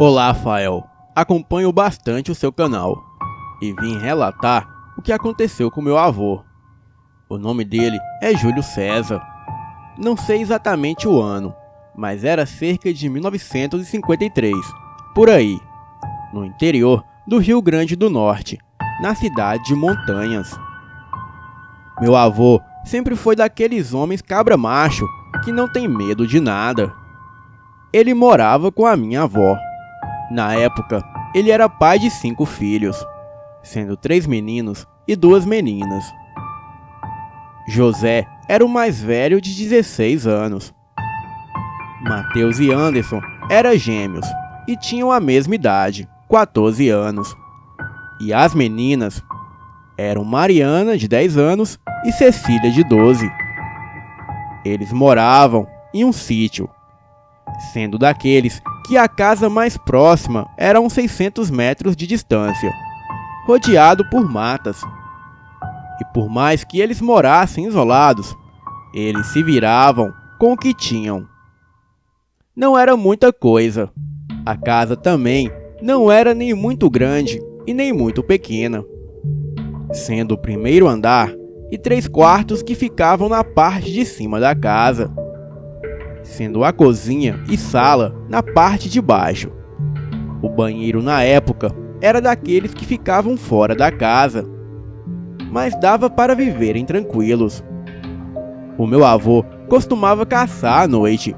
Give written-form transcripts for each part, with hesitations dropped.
Olá, Rafael. Acompanho bastante o seu canal e vim relatar o que aconteceu com meu avô. O nome dele é Júlio César. Não sei exatamente o ano, mas era cerca de 1953, por aí, no interior do Rio Grande do Norte, na cidade de Montanhas. Meu avô sempre foi daqueles homens cabra-macho que não tem medo de nada. Ele morava com a minha avó. Na época, ele era pai de 5 filhos, sendo 3 meninos e 2 meninas. José era o mais velho de 16 anos. Mateus e Anderson eram gêmeos e tinham a mesma idade, 14 anos. E as meninas eram Mariana, de 10 anos, e Cecília, de 12. Eles moravam em um sítio, sendo daqueles que a casa mais próxima era a uns 600 metros de distância, rodeado por matas. E por mais que eles morassem isolados, eles se viravam com o que tinham. Não era muita coisa. A casa também não era nem muito grande e nem muito pequena, sendo o primeiro andar e 3 quartos que ficavam na parte de cima da casa, sendo a cozinha e sala na parte de baixo. O banheiro na época era daqueles que ficavam fora da casa, mas dava para viverem tranquilos. O meu avô costumava caçar à noite.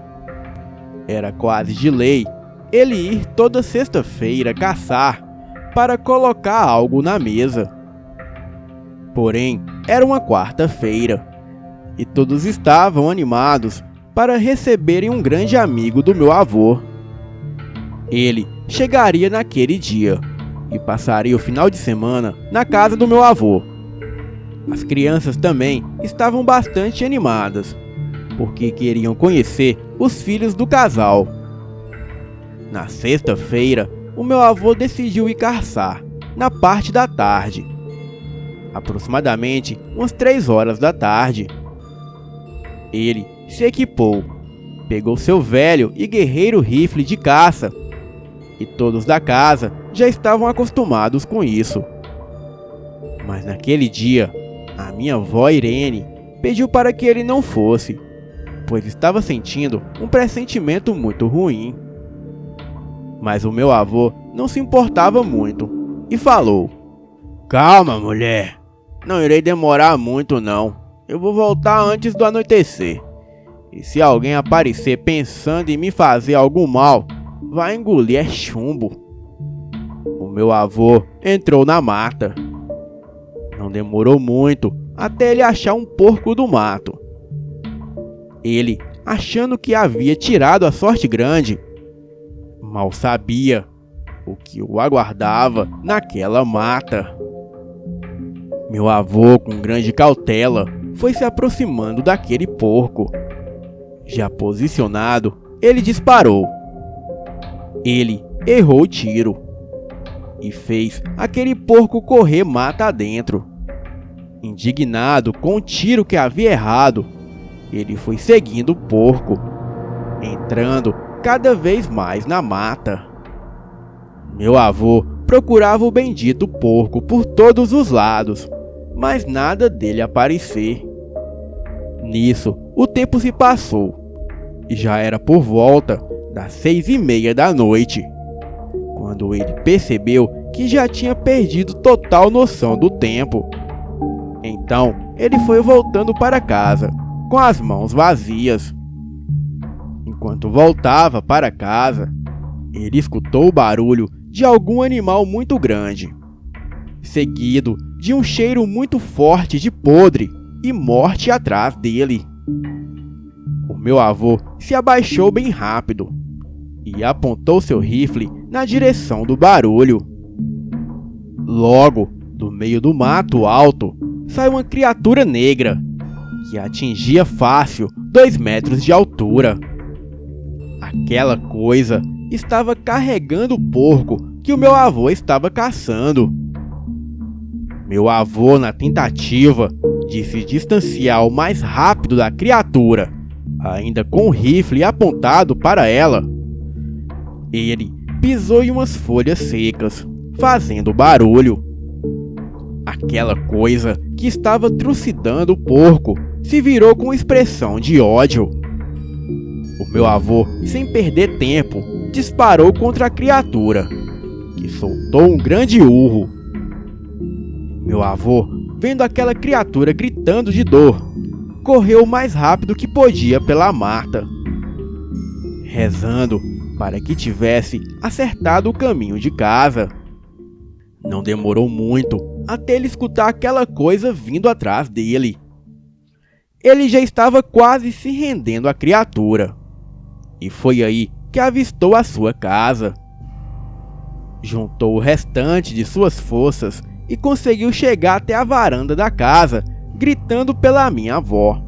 Era quase de lei ele ir toda sexta-feira caçar para colocar algo na mesa. Porém, era uma quarta-feira e todos estavam animados para receberem um grande amigo do meu avô. Ele chegaria naquele dia e passaria o final de semana na casa do meu avô. As crianças também estavam bastante animadas, porque queriam conhecer os filhos do casal. Na sexta-feira, o meu avô decidiu ir caçar, na parte da tarde, aproximadamente umas 3 horas da tarde. Ele se equipou, pegou seu velho e guerreiro rifle de caça, e todos da casa já estavam acostumados com isso. Mas naquele dia, a minha avó Irene pediu para que ele não fosse, pois estava sentindo um pressentimento muito ruim. Mas o meu avô não se importava muito e falou: "Calma, mulher, não irei demorar muito não, eu vou voltar antes do anoitecer. E se alguém aparecer pensando em me fazer algum mal, vai engolir chumbo." O meu avô entrou na mata. Não demorou muito até ele achar um porco do mato. Ele, achando que havia tirado a sorte grande, mal sabia o que o aguardava naquela mata. Meu avô, com grande cautela, foi se aproximando daquele porco. Já posicionado, ele disparou. Ele errou o tiro e fez aquele porco correr mata adentro. Indignado com o tiro que havia errado, ele foi seguindo o porco, entrando cada vez mais na mata. Meu avô procurava o bendito porco por todos os lados, mas nada dele aparecer. Nisso, o tempo se passou e já era por volta das 6:30 da noite, quando ele percebeu que já tinha perdido total noção do tempo. Então, ele foi voltando para casa, com as mãos vazias. Enquanto voltava para casa, ele escutou o barulho de algum animal muito grande, seguido de um cheiro muito forte de podre e morte atrás dele. O meu avô se abaixou bem rápido e apontou seu rifle na direção do barulho. Logo, do meio do mato alto, saiu uma criatura negra que atingia fácil 2 metros de altura. Aquela coisa estava carregando o porco que o meu avô estava caçando. Meu avô, na tentativa de se distanciar o mais rápido da criatura, ainda com o rifle apontado para ela, ele pisou em umas folhas secas, fazendo barulho. Aquela coisa que estava trucidando o porco se virou com expressão de ódio. O meu avô, sem perder tempo, disparou contra a criatura, que soltou um grande urro. Meu avô, vendo aquela criatura gritando de dor, correu o mais rápido que podia pela mata, rezando para que tivesse acertado o caminho de casa. Não demorou muito até ele escutar aquela coisa vindo atrás dele. Ele já estava quase se rendendo à criatura, e foi aí que avistou a sua casa. Juntou o restante de suas forças e conseguiu chegar até a varanda da casa, gritando pela minha avó,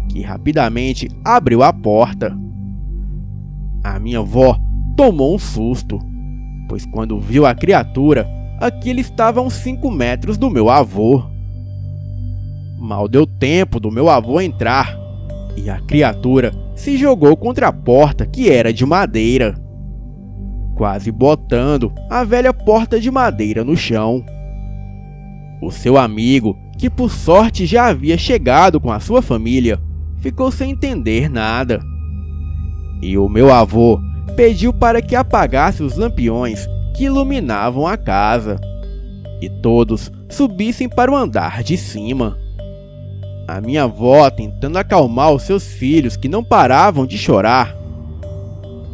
que rapidamente abriu a porta. A minha avó tomou um susto, pois quando viu a criatura, aquilo estava a uns 5 metros do meu avô. Mal deu tempo do meu avô entrar, e a criatura se jogou contra a porta, que era de madeira, quase botando a velha porta de madeira no chão. O seu amigo, que por sorte já havia chegado com a sua família, ficou sem entender nada. E o meu avô pediu para que apagasse os lampiões que iluminavam a casa, e todos subissem para o andar de cima. A minha avó tentando acalmar os seus filhos que não paravam de chorar,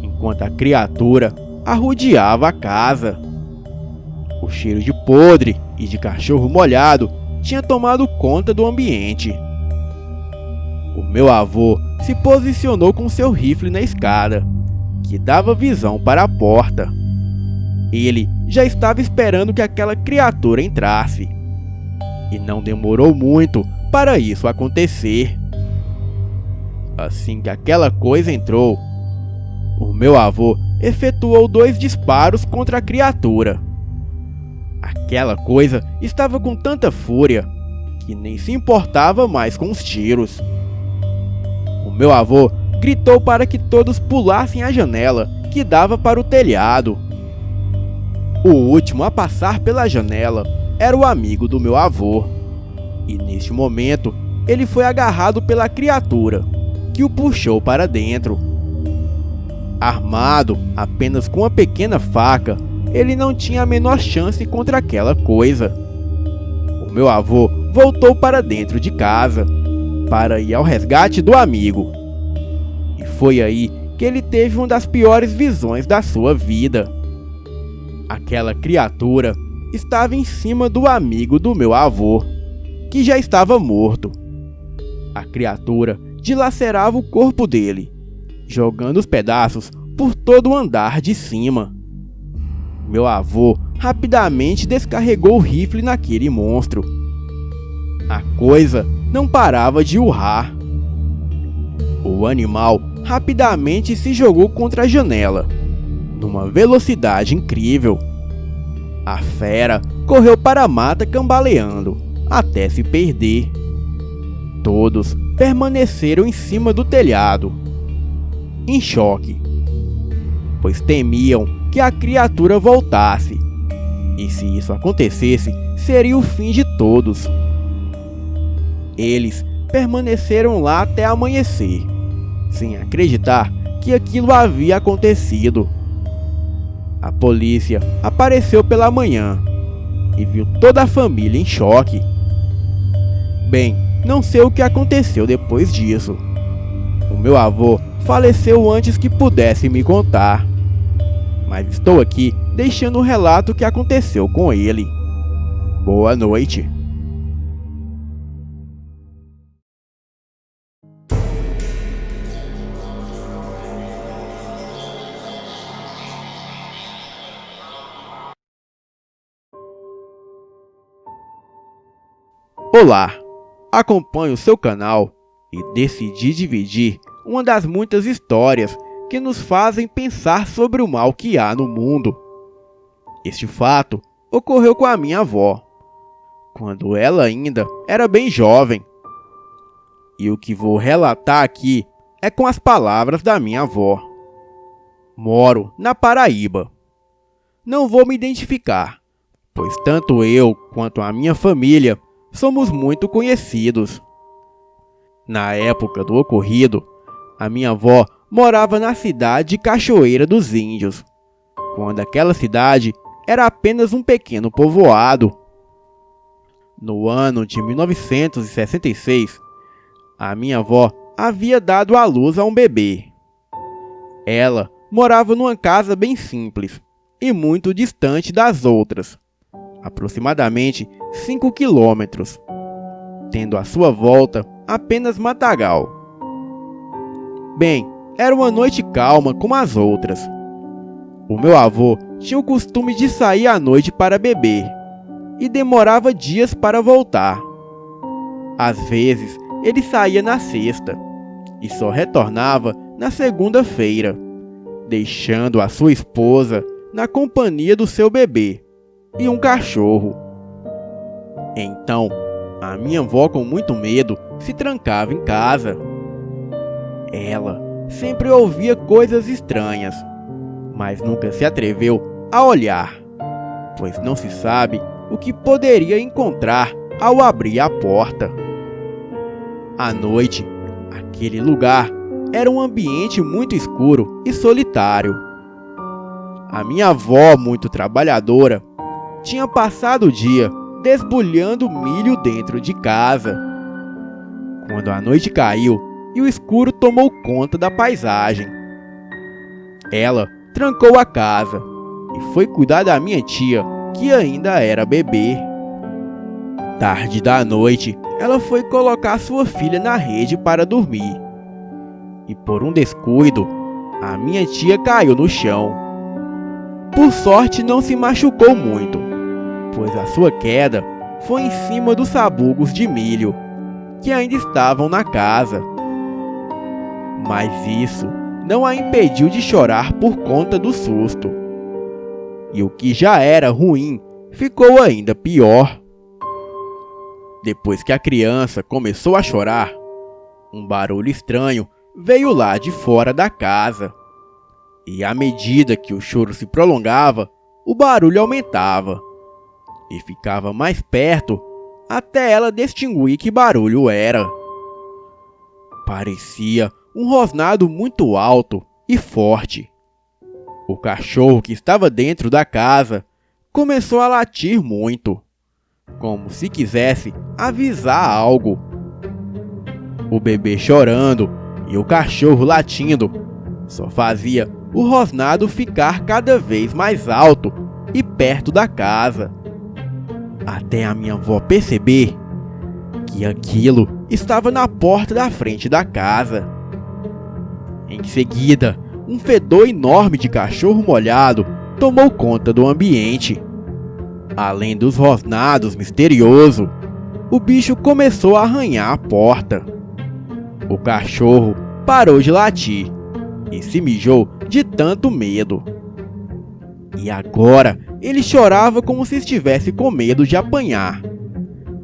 enquanto a criatura arrodeava a casa. O cheiro de podre e de cachorro molhado tinha tomado conta do ambiente. O meu avô se posicionou com seu rifle na escada, que dava visão para a porta. Ele já estava esperando que aquela criatura entrasse, e não demorou muito para isso acontecer. Assim que aquela coisa entrou, o meu avô efetuou 2 disparos contra a criatura. Aquela coisa estava com tanta fúria que nem se importava mais com os tiros. O meu avô gritou para que todos pulassem a janela que dava para o telhado. O último a passar pela janela era o amigo do meu avô, e neste momento ele foi agarrado pela criatura, que o puxou para dentro. Armado apenas com uma pequena faca, ele não tinha a menor chance contra aquela coisa. O meu avô voltou para dentro de casa, para ir ao resgate do amigo. E foi aí que ele teve uma das piores visões da sua vida. Aquela criatura estava em cima do amigo do meu avô, que já estava morto. A criatura dilacerava o corpo dele, jogando os pedaços por todo o andar de cima. Meu avô rapidamente descarregou o rifle naquele monstro. A coisa não parava de urrar. O animal rapidamente se jogou contra a janela, numa velocidade incrível. A fera correu para a mata cambaleando, até se perder. Todos permaneceram em cima do telhado, em choque, pois temiam que a criatura voltasse, e se isso acontecesse, seria o fim de todos. Eles permaneceram lá até amanhecer, sem acreditar que aquilo havia acontecido. A polícia apareceu pela manhã e viu toda a família em choque. Bem, não sei o que aconteceu depois disso. O meu avô faleceu antes que pudesse me contar, mas estou aqui deixando o relato que aconteceu com ele. Boa noite. Olá, acompanho o seu canal e decidi dividir uma das muitas histórias que nos fazem pensar sobre o mal que há no mundo. Este fato ocorreu com a minha avó, quando ela ainda era bem jovem. E o que vou relatar aqui é com as palavras da minha avó. Moro na Paraíba, não vou me identificar, pois tanto eu quanto a minha família somos muito conhecidos. Na época do ocorrido, a minha avó morava na cidade de Cachoeira dos Índios, quando aquela cidade era apenas um pequeno povoado. No ano de 1966, a minha avó havia dado à luz a um bebê. Ela morava numa casa bem simples e muito distante das outras, aproximadamente 5 quilômetros, tendo à sua volta apenas matagal. Bem, era uma noite calma como as outras. O meu avô tinha o costume de sair à noite para beber e demorava dias para voltar. Às vezes, ele saía na sexta e só retornava na segunda-feira, deixando a sua esposa na companhia do seu bebê e um cachorro. Então, a minha avó, com muito medo, se trancava em casa. Ela sempre ouvia coisas estranhas, mas nunca se atreveu a olhar, pois não se sabe o que poderia encontrar ao abrir a porta. À noite, aquele lugar era um ambiente muito escuro e solitário. A minha avó, muito trabalhadora, tinha passado o dia desbulhando milho dentro de casa. Quando a noite caiu e o escuro tomou conta da paisagem, ela trancou a casa e foi cuidar da minha tia, que ainda era bebê. Tarde da noite, ela foi colocar sua filha na rede para dormir. E por um descuido, a minha tia caiu no chão. Por sorte, não se machucou muito, pois a sua queda foi em cima dos sabugos de milho, que ainda estavam na casa. Mas isso não a impediu de chorar por conta do susto. E o que já era ruim ficou ainda pior. Depois que a criança começou a chorar, um barulho estranho veio lá de fora da casa. E à medida que o choro se prolongava, o barulho aumentava e ficava mais perto até ela distinguir que barulho era. Parecia um rosnado muito alto e forte. O cachorro que estava dentro da casa começou a latir muito, como se quisesse avisar algo. O bebê chorando e o cachorro latindo só fazia o rosnado ficar cada vez mais alto e perto da casa, até a minha avó perceber que aquilo estava na porta da frente da casa. Em seguida, um fedor enorme de cachorro molhado tomou conta do ambiente. Além dos rosnados misteriosos, o bicho começou a arranhar a porta. O cachorro parou de latir e se mijou de tanto medo. E agora ele chorava como se estivesse com medo de apanhar,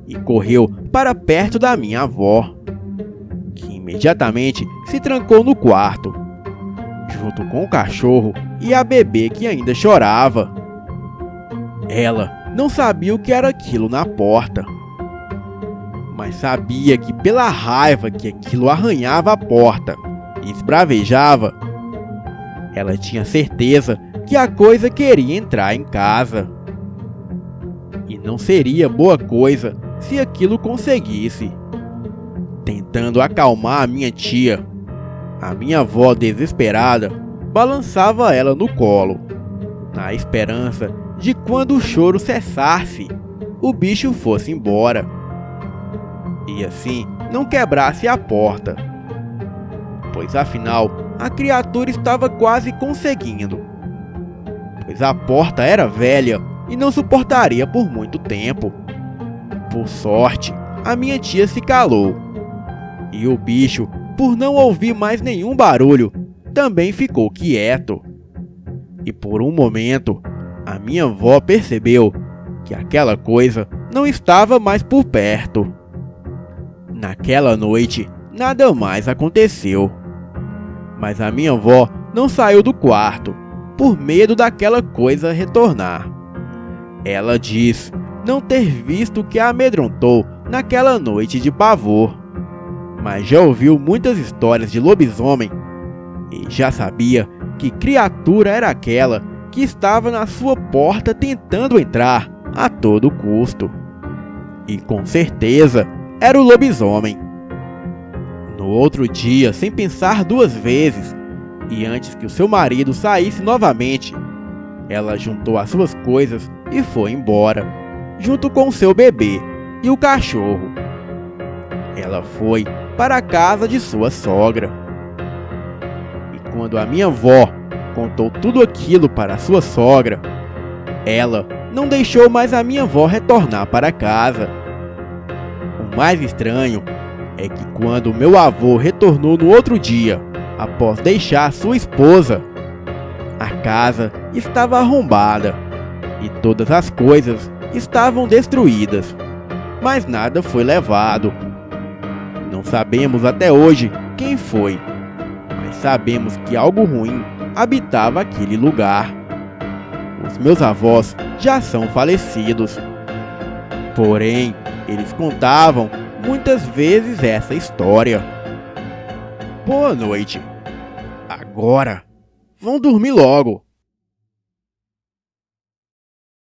e correu para perto da minha avó, que imediatamente se trancou no quarto, junto com o cachorro e a bebê que ainda chorava. Ela não sabia o que era aquilo na porta, mas sabia que pela raiva que aquilo arranhava a porta e esbravejava, ela tinha certeza que a coisa queria entrar em casa. E não seria boa coisa se aquilo conseguisse. Tentando acalmar a minha tia, a minha avó, desesperada, balançava ela no colo, na esperança de quando o choro cessasse, o bicho fosse embora, e assim não quebrasse a porta, pois afinal a criatura estava quase conseguindo, pois a porta era velha e não suportaria por muito tempo. Por sorte, a minha tia se calou, e o bicho, por não ouvir mais nenhum barulho, também ficou quieto. E por um momento, a minha avó percebeu que aquela coisa não estava mais por perto. Naquela noite, nada mais aconteceu. Mas a minha avó não saiu do quarto por medo daquela coisa retornar. Ela diz não ter visto o que a amedrontou naquela noite de pavor, mas já ouviu muitas histórias de lobisomem e já sabia que criatura era aquela que estava na sua porta tentando entrar a todo custo. E com certeza era o lobisomem. No outro dia, sem pensar duas vezes, e antes que o seu marido saísse novamente, ela juntou as suas coisas e foi embora, junto com o seu bebê e o cachorro. Ela foi para a casa de sua sogra. E quando a minha avó contou tudo aquilo para sua sogra, ela não deixou mais a minha avó retornar para casa. O mais estranho é que quando meu avô retornou no outro dia, após deixar sua esposa, a casa estava arrombada e todas as coisas estavam destruídas, mas nada foi levado. Não sabemos até hoje quem foi, mas sabemos que algo ruim habitava aquele lugar. Os meus avós já são falecidos, porém eles contavam muitas vezes essa história. Boa noite. Agora, vão dormir logo.